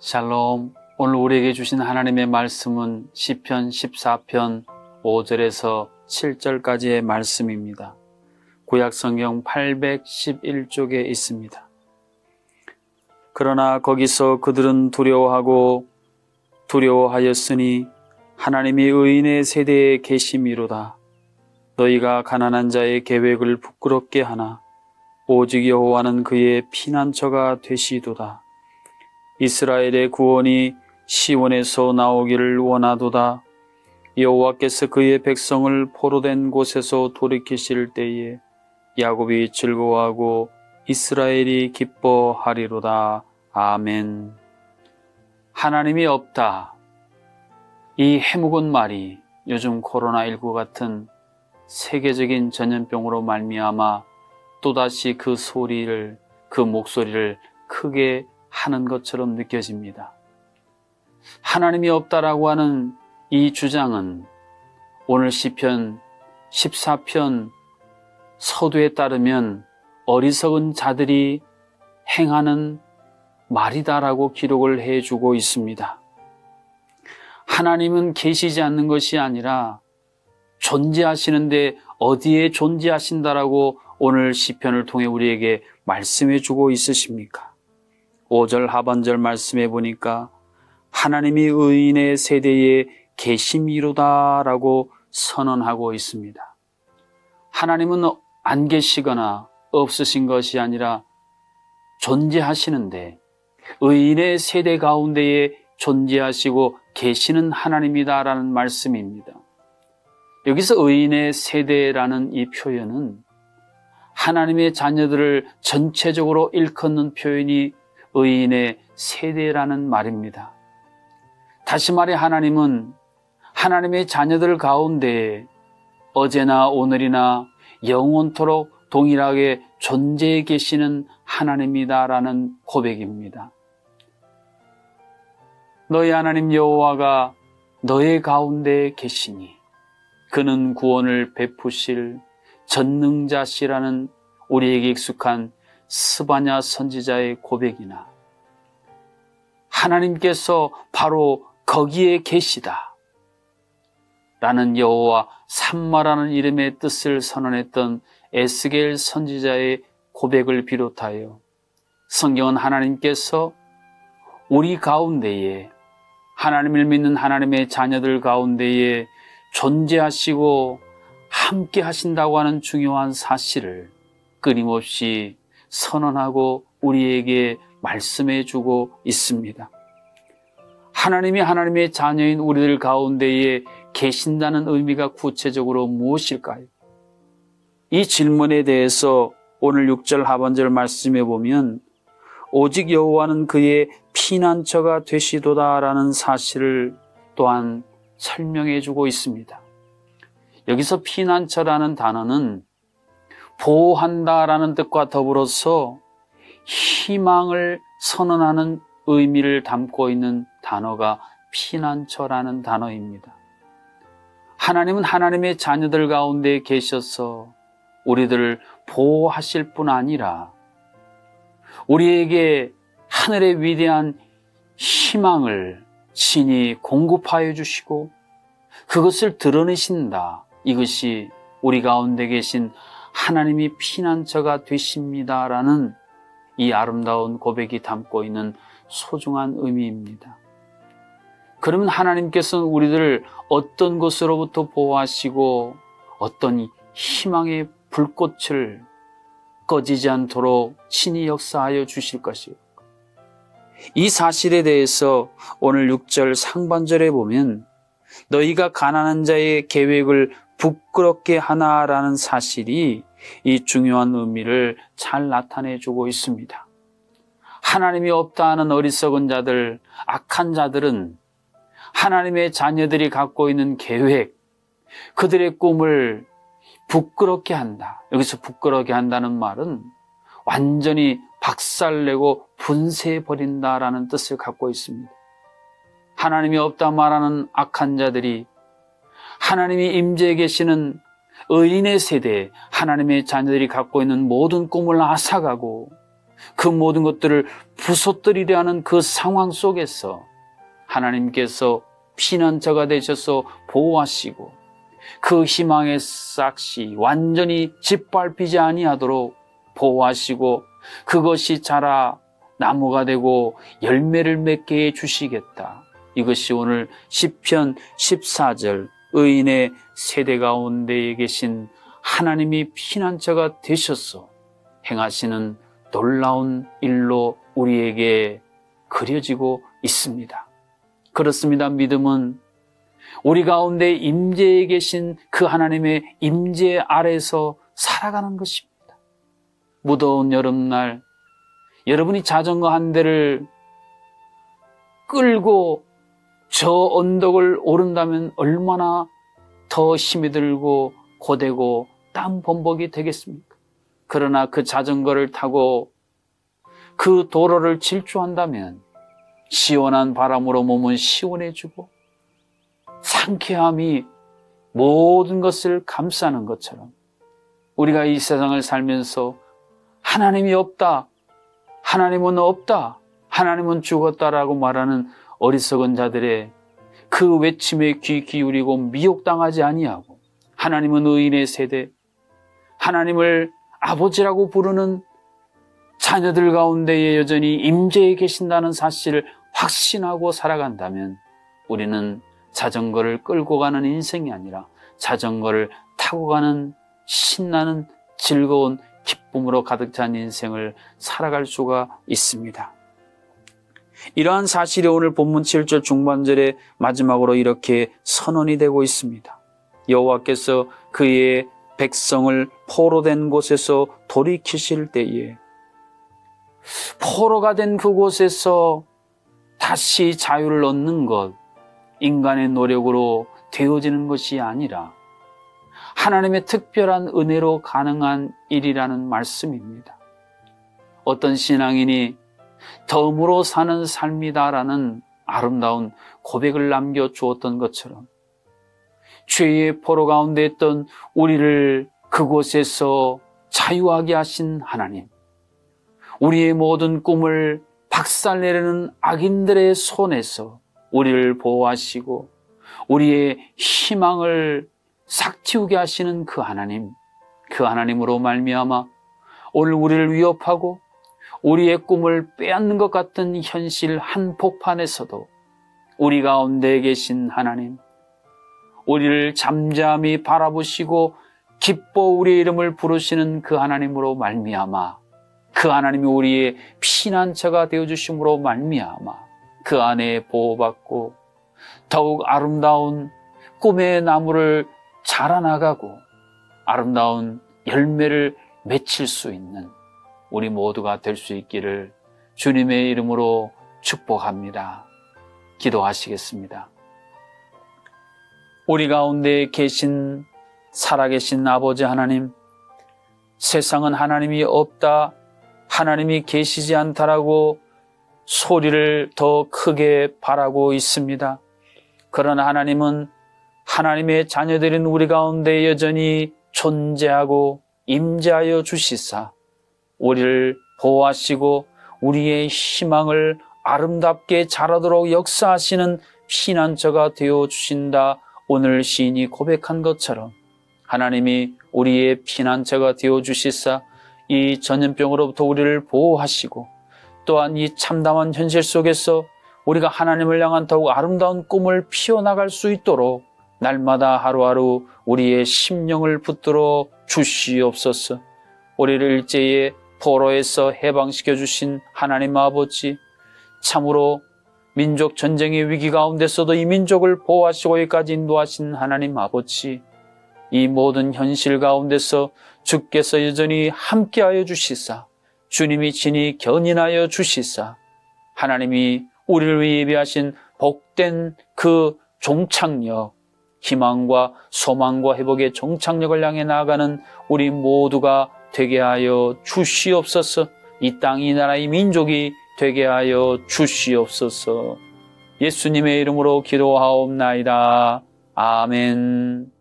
샬롬. 오늘 우리에게 주신 하나님의 말씀은 시편 14편 5절에서 7절까지의 말씀입니다. 구약성경 811쪽에 있습니다. 그러나 거기서 그들은 두려워하였으니 하나님이 의인의 세대에 계심이로다. 너희가 가난한 자의 계획을 부끄럽게 하나 오직 여호와는 그의 피난처가 되시도다. 이스라엘의 구원이 시온에서 나오기를 원하도다. 여호와께서 그의 백성을 포로된 곳에서 돌이키실 때에 야곱이 즐거워하고 이스라엘이 기뻐하리로다. 아멘. 하나님이 없다. 이 해묵은 말이 요즘 코로나19 같은 세계적인 전염병으로 말미암아 또다시 그 목소리를 크게 하는 것처럼 느껴집니다. 하나님이 없다라고 하는 이 주장은 오늘 시편 14편 서두에 따르면 어리석은 자들이 행하는 말이다라고 기록을 해주고 있습니다. 하나님은 계시지 않는 것이 아니라 존재하시는데 어디에 존재하신다라고 오늘 시편을 통해 우리에게 말씀해 주고 있으십니까? 5절 하반절 말씀해 보니까 하나님이 의인의 세대에 계심이로다라고 선언하고 있습니다. 하나님은 안 계시거나 없으신 것이 아니라 존재하시는데 의인의 세대 가운데에 존재하시고 계시는 하나님이다라는 말씀입니다. 여기서 의인의 세대라는 이 표현은 하나님의 자녀들을 전체적으로 일컫는 표현이 의인의 세대라는 말입니다. 다시 말해 하나님은 하나님의 자녀들 가운데 어제나 오늘이나 영원토록 동일하게 존재해 계시는 하나님이다라는 고백입니다. 너희 하나님 여호와가 너의 가운데 계시니 그는 구원을 베푸실 전능자시라는 우리에게 익숙한 스바냐 선지자의 고백이나 하나님께서 바로 거기에 계시다 라는 여호와 삼마라는 이름의 뜻을 선언했던 에스겔 선지자의 고백을 비롯하여 성경은 하나님께서 우리 가운데에 하나님을 믿는 하나님의 자녀들 가운데에 존재하시고 함께 하신다고 하는 중요한 사실을 끊임없이 선언하고 우리에게 말씀해 주고 있습니다. 하나님이 하나님의 자녀인 우리들 가운데에 계신다는 의미가 구체적으로 무엇일까요? 이 질문에 대해서 오늘 6절 하반절 말씀해 보면 오직 여호와는 그의 피난처가 되시도다라는 사실을 또한 설명해 주고 있습니다. 여기서 피난처라는 단어는 보호한다라는 뜻과 더불어서 희망을 선언하는 의미를 담고 있는 단어가 피난처라는 단어입니다. 하나님은 하나님의 자녀들 가운데 계셔서 우리들을 보호하실 뿐 아니라 우리에게 하늘의 위대한 희망을 친히 공급하여 주시고 그것을 드러내신다. 이것이 우리 가운데 계신 하나님이 피난처가 되십니다라는 이 아름다운 고백이 담고 있는 소중한 의미입니다. 그러면 하나님께서는 우리들을 어떤 것으로부터 보호하시고 어떤 희망의 불꽃을 꺼지지 않도록 친히 역사하여 주실 것이요. 이 사실에 대해서 오늘 6절 상반절에 보면 너희가 가난한 자의 계획을 부끄럽게 하나라는 사실이 이 중요한 의미를 잘 나타내주고 있습니다. 하나님이 없다 하는 어리석은 자들, 악한 자들은 하나님의 자녀들이 갖고 있는 계획, 그들의 꿈을 부끄럽게 한다. 여기서 부끄럽게 한다는 말은 완전히 박살내고 분쇄해버린다라는 뜻을 갖고 있습니다. 하나님이 없다 말하는 악한 자들이 하나님이 임재해 계시는 의인의 세대에 하나님의 자녀들이 갖고 있는 모든 꿈을 앗아가고 그 모든 것들을 부서뜨리려 하는 그 상황 속에서 하나님께서 피난처가 되셔서 보호하시고 그 희망의 싹이 완전히 짓밟히지 아니하도록 보호하시고 그것이 자라 나무가 되고 열매를 맺게 해 주시겠다. 이것이 오늘 시편 14절 의인의 세대 가운데에 계신 하나님이 피난처가 되셔서 행하시는 놀라운 일로 우리에게 그려지고 있습니다. 그렇습니다. 믿음은 우리 가운데 임재에 계신 그 하나님의 임재 아래서 살아가는 것입니다. 무더운 여름날 여러분이 자전거 한 대를 끌고 저 언덕을 오른다면 얼마나 더 힘이 들고 고되고 땀 범벅이 되겠습니까? 그러나 그 자전거를 타고 그 도로를 질주한다면 시원한 바람으로 몸은 시원해지고 상쾌함이 모든 것을 감싸는 것처럼 우리가 이 세상을 살면서 하나님이 없다, 하나님은 없다, 하나님은 죽었다라고 말하는 어리석은 자들의 그 외침에 귀 기울이고 미혹당하지 아니하고 하나님은 의인의 세대, 하나님을 아버지라고 부르는 자녀들 가운데에 여전히 임재해 계신다는 사실을 확신하고 살아간다면 우리는 자전거를 끌고 가는 인생이 아니라 자전거를 타고 가는 신나는 즐거운 기쁨으로 가득 찬 인생을 살아갈 수가 있습니다. 이러한 사실이 오늘 본문 7절 중반절의 마지막으로 이렇게 선언이 되고 있습니다. 여호와께서 그의 백성을 포로된 곳에서 돌이키실 때에 포로가 된 그곳에서 다시 자유를 얻는 것, 인간의 노력으로 되어지는 것이 아니라 하나님의 특별한 은혜로 가능한 일이라는 말씀입니다. 어떤 신앙인이 덤으로 사는 삶이다라는 아름다운 고백을 남겨주었던 것처럼 죄의 포로 가운데 있던 우리를 그곳에서 자유하게 하신 하나님, 우리의 모든 꿈을 박살내려는 악인들의 손에서 우리를 보호하시고 우리의 희망을 삭틔우게 하시는 그 하나님, 그 하나님으로 말미암아 오늘 우리를 위협하고 우리의 꿈을 빼앗는 것 같은 현실 한복판에서도 우리 가운데 계신 하나님, 우리를 잠잠히 바라보시고 기뻐 우리의 이름을 부르시는 그 하나님으로 말미암아 그 하나님이 우리의 피난처가 되어주심으로 말미암아 그 안에 보호받고 더욱 아름다운 꿈의 나무를 자라나가고 아름다운 열매를 맺힐 수 있는 우리 모두가 될 수 있기를 주님의 이름으로 축복합니다. 기도하시겠습니다. 우리 가운데 계신 살아계신 아버지 하나님, 세상은 하나님이 없다, 하나님이 계시지 않다라고 소리를 더 크게 바라고 있습니다. 그러나 하나님은 하나님의 자녀들인 우리 가운데 여전히 존재하고 임재하여 주시사 우리를 보호하시고 우리의 희망을 아름답게 자라도록 역사하시는 피난처가 되어 주신다. 오늘 시인이 고백한 것처럼 하나님이 우리의 피난처가 되어 주시사 이 전염병으로부터 우리를 보호하시고 또한 이 참담한 현실 속에서 우리가 하나님을 향한 더욱 아름다운 꿈을 피워나갈 수 있도록 날마다 하루하루 우리의 심령을 붙들어 주시옵소서. 우리를 일제의 포로에서 해방시켜 주신 하나님 아버지, 참으로 민족 전쟁의 위기 가운데서도 이 민족을 보호하시고 여기까지 인도하신 하나님 아버지, 이 모든 현실 가운데서 주께서 여전히 함께하여 주시사 주님이 친히 견인하여 주시사 하나님이 우리를 위해 예비하신 복된 그 종착역, 희망과 소망과 회복의 종착역을 향해 나아가는 우리 모두가 되게 하여 주시옵소서. 이 땅, 이 나라, 이 민족이 되게 하여 주시옵소서. 예수님의 이름으로 기도하옵나이다. 아멘.